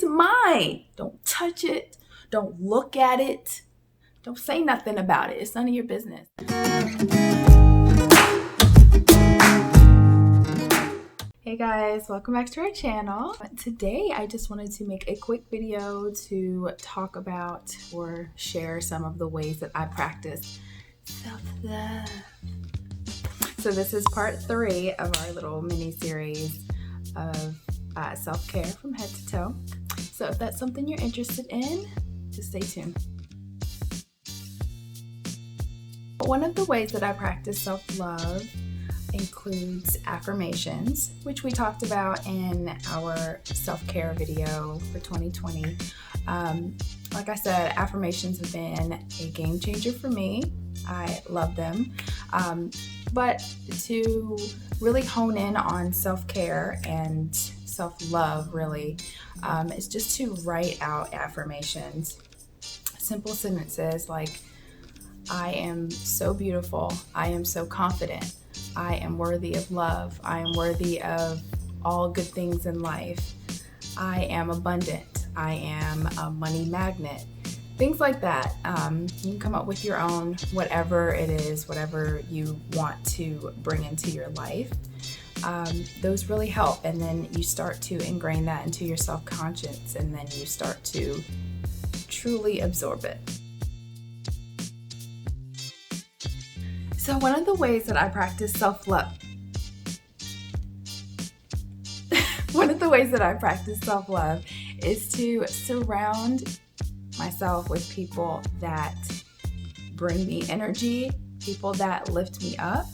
mine. Don't touch it. Don't look at it. Don't say nothing about it. It's none of your business. Hey guys, welcome back to our channel. Today I just wanted to make a quick video to talk about or share some of the ways that I practice self-love. So this is part 3 of our little mini series of self-care from head to toe. So if that's something you're interested in, just stay tuned. One of the ways that I practice self-love includes affirmations, which we talked about in our self-care video for 2020. Like I said, affirmations have been a game changer for me. I love them. But to really hone in on self-care and self-love really is just to write out affirmations. Simple sentences like, I am so beautiful. I am so confident. I am worthy of love. I am worthy of all good things in life. I am abundant. I am a money magnet. Things like that. You can come up with your own, whatever it is, whatever you want to bring into your life. Those really help. And then you start to ingrain that into your self-conscious, and then you start to truly absorb it. So one of the ways that I practice self-love, is to surround myself with people that bring me energy, people that lift me up.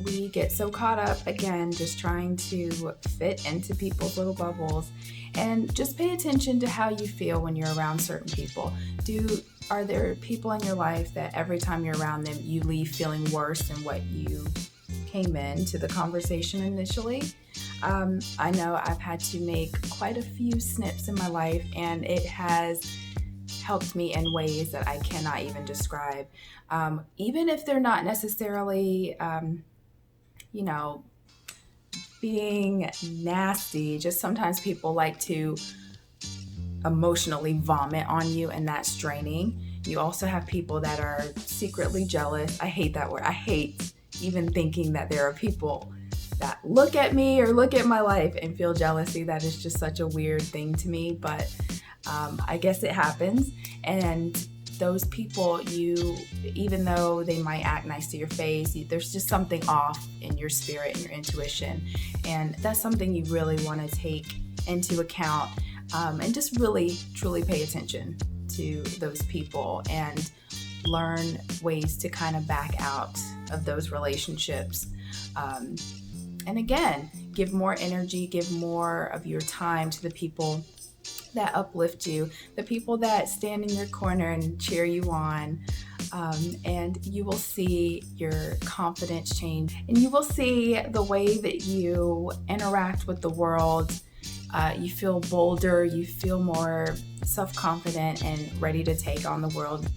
We get so caught up, again, just trying to fit into people's little bubbles, and just pay attention to how you feel when you're around certain people. Are there people in your life that every time you're around them, you leave feeling worse than what you came into the conversation initially? I know I've had to make quite a few snips in my life, and it has helped me in ways that I cannot even describe. Even if they're not necessarily, being nasty, just sometimes people like to emotionally vomit on you, and that's draining. You also have people that are secretly jealous. I hate that word. I hate even thinking that there are people that look at me or look at my life and feel jealousy. That is just such a weird thing to me, but I guess it happens. And those people, even though they might act nice to your face, there's just something off in your spirit and your intuition. And that's something you really want to take into account, and just really, truly pay attention to those people and learn ways to kind of back out of those relationships. And again, give more energy, give more of your time to the people that uplift you, the people that stand in your corner and cheer you on, and you will see your confidence change, and you will see the way that you interact with the world. You feel bolder, you feel more self-confident and ready to take on the world.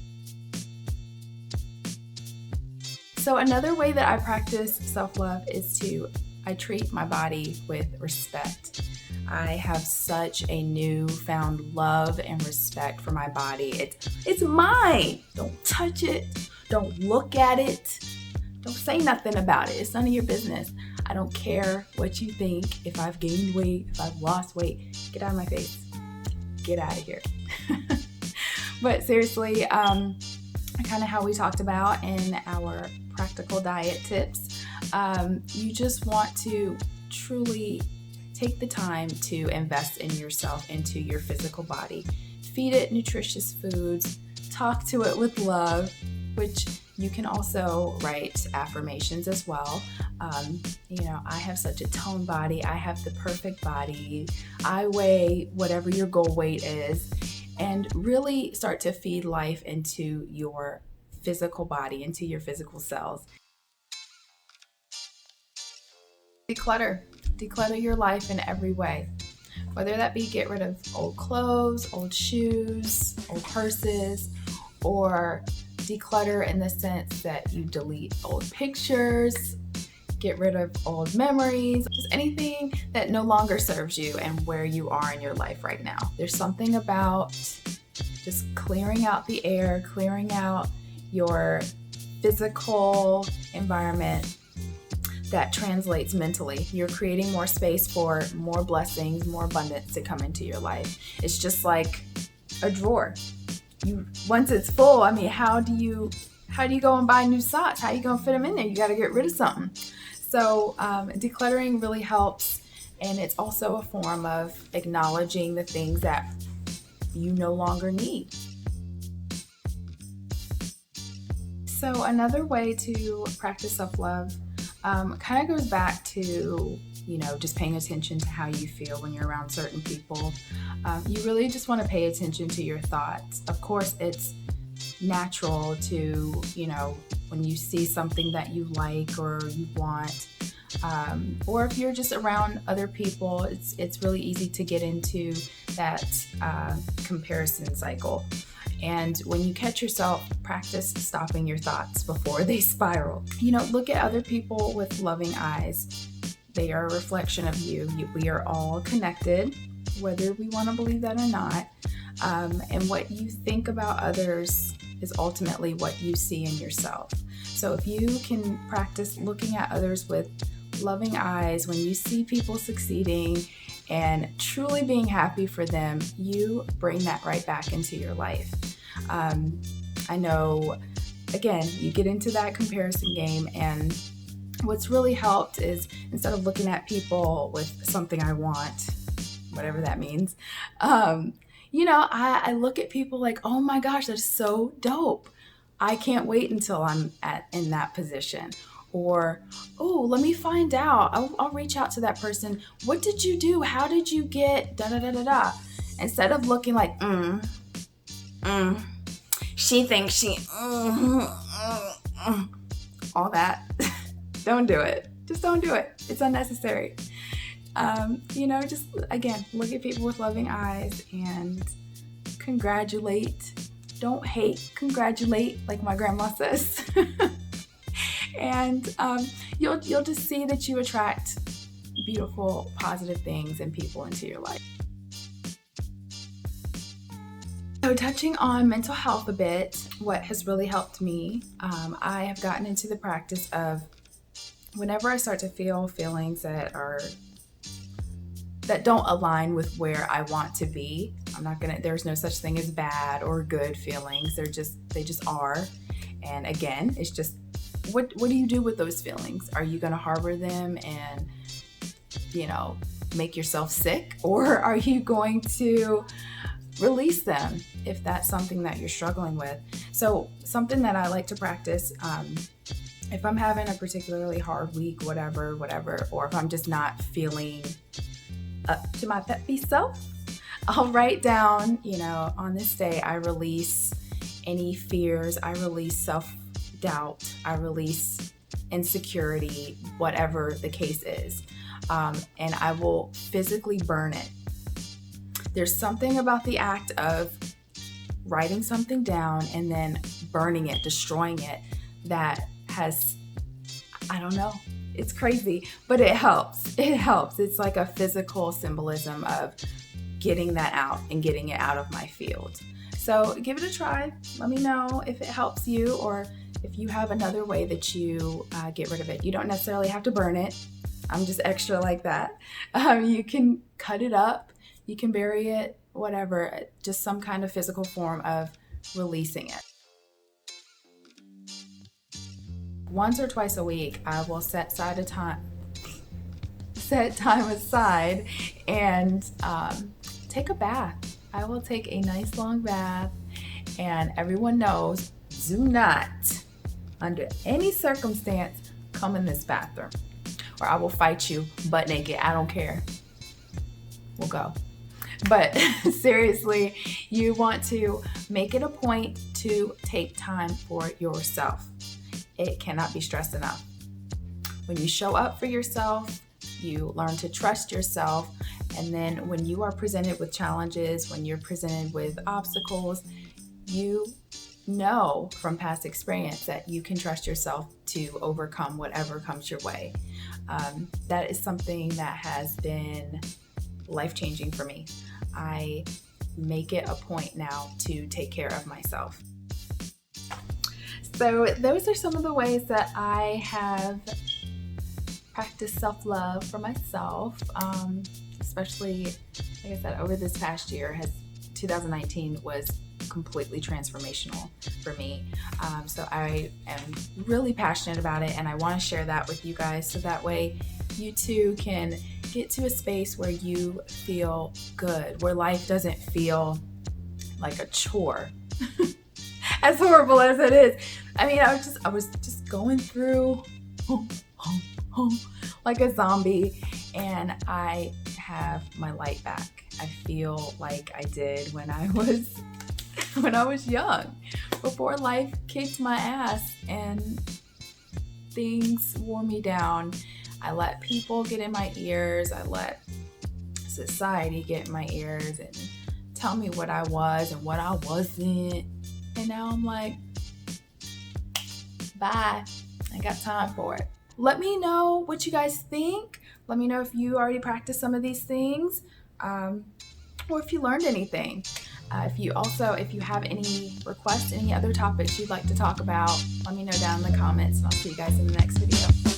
So another way that I practice self-love is I treat my body with respect. I have such a newfound love and respect for my body. It's mine. Don't touch it. Don't look at it. Don't say nothing about it. It's none of your business. I don't care what you think. If I've gained weight, if I've lost weight, get out of my face. Get out of here. But seriously, kind of how we talked about in our practical diet tips, you just want to truly take the time to invest in yourself, into your physical body. Feed it nutritious foods. Talk to it with love, which you can also write affirmations as well. I have such a toned body. I have the perfect body. I weigh whatever your goal weight is, and really start to feed life into your physical body, into your physical cells. Declutter your life in every way. Whether that be get rid of old clothes, old shoes, old purses, or declutter in the sense that you delete old pictures, get rid of old memories, just anything that no longer serves you and where you are in your life right now. There's something about just clearing out the air, clearing out your physical environment that translates mentally. You're creating more space for more blessings, more abundance to come into your life. It's just like a drawer. Once it's full, how do you go and buy new socks? How are you going to fit them in there? You got to get rid of something. So decluttering really helps, and it's also a form of acknowledging the things that you no longer need. So another way to practice self-love kind of goes back to, just paying attention to how you feel when you're around certain people. You really just want to pay attention to your thoughts. Of course, it's natural to, when you see something that you like or you want, or if you're just around other people, it's really easy to get into that comparison cycle. And when you catch yourself, practice stopping your thoughts before they spiral. Look at other people with loving eyes. They are a reflection of you. We are all connected, whether we want to believe that or not. And what you think about others is ultimately what you see in yourself. So if you can practice looking at others with loving eyes, when you see people succeeding and truly being happy for them, you bring that right back into your life. I know, again, you get into that comparison game, and what's really helped is, instead of looking at people with something I want, whatever that means, I look at people like, oh my gosh, that's so dope. I can't wait until I'm in that position. Or, oh, let me find out. I'll reach out to that person. What did you do? How did you get da-da-da-da-da? Instead of looking like, she thinks she, all that. Don't do it. Just don't do it. It's unnecessary. Just, again, look at people with loving eyes and congratulate. Don't hate, congratulate, like my grandma says. And you'll just see that you attract beautiful, positive things and people into your life. So touching on mental health a bit, what has really helped me, I have gotten into the practice of, whenever I start to feel feelings that don't align with where I want to be, there's no such thing as bad or good feelings. They just are. And again, it's just, what do you do with those feelings? Are you going to harbor them and, make yourself sick? Or are you going to release them if that's something that you're struggling with? So something that I like to practice, if I'm having a particularly hard week, whatever, or if I'm just not feeling up to my peppy self, I'll write down, on this day, I release any fears, I release self-doubt, I release insecurity, whatever the case is, and I will physically burn it. There's something about the act of writing something down and then burning it, destroying it, that has, I don't know, it's crazy, but it helps. It helps. It's like a physical symbolism of getting that out and getting it out of my field. So give it a try. Let me know if it helps you, or if you have another way that you get rid of it. You don't necessarily have to burn it. I'm just extra like that. You can cut it up. You can bury it, whatever, just some kind of physical form of releasing it. Once or twice a week, I will set time aside and take a bath. I will take a nice long bath, and everyone knows, do not, under any circumstance, come in this bathroom, or I will fight you butt naked. I don't care. We'll go. But seriously, you want to make it a point to take time for yourself. It cannot be stressed enough. When you show up for yourself, you learn to trust yourself. And then when you are presented with challenges, when you're presented with obstacles, you know from past experience that you can trust yourself to overcome whatever comes your way. That is something that has been life-changing for me. I make it a point now to take care of myself. So those are some of the ways that I have practiced self-love for myself, especially, like I said, over this past year. 2019 was completely transformational for me. So I am really passionate about it, and I want to share that with you guys so that way you too can get to a space where you feel good, where life doesn't feel like a chore. As horrible as it is. I mean, I was just going through like a zombie, and I have my light back. I feel like I did when I was young, before life kicked my ass and things wore me down. I let people get in my ears. I let society get in my ears and tell me what I was and what I wasn't. And now I'm like, bye. I got time for it. Let me know what you guys think. Let me know if you already practiced some of these things, or if you learned anything. If you have any requests, any other topics you'd like to talk about, let me know down in the comments, and I'll see you guys in the next video.